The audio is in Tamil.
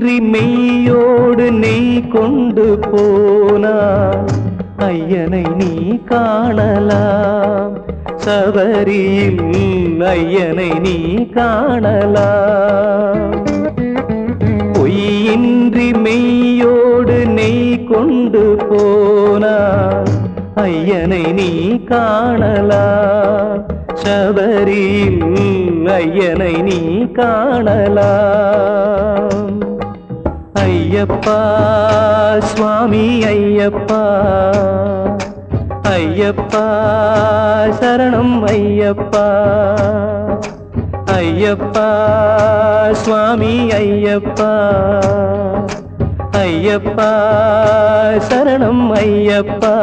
பொய்யின்றி மெய்யோடு நெய் கொண்டு போனாய் ஐயனை நீ காணலாம் சபரியில் ஐயனை நீ காணலாம் பொய்யின்றி மெய்யோடு நெய் கொண்டு போனாய் ஐயனை நீ காணலாம் சபரியில் ஐயனை நீ காணலாம் ஐயப்பா சுவாமி ஐயப்பா ஐயப்பா சரணம் ஐயப்பா ஐயப்பா சுவாமி ஐயப்பா ஐயப்பா சரணம் ஐயப்பா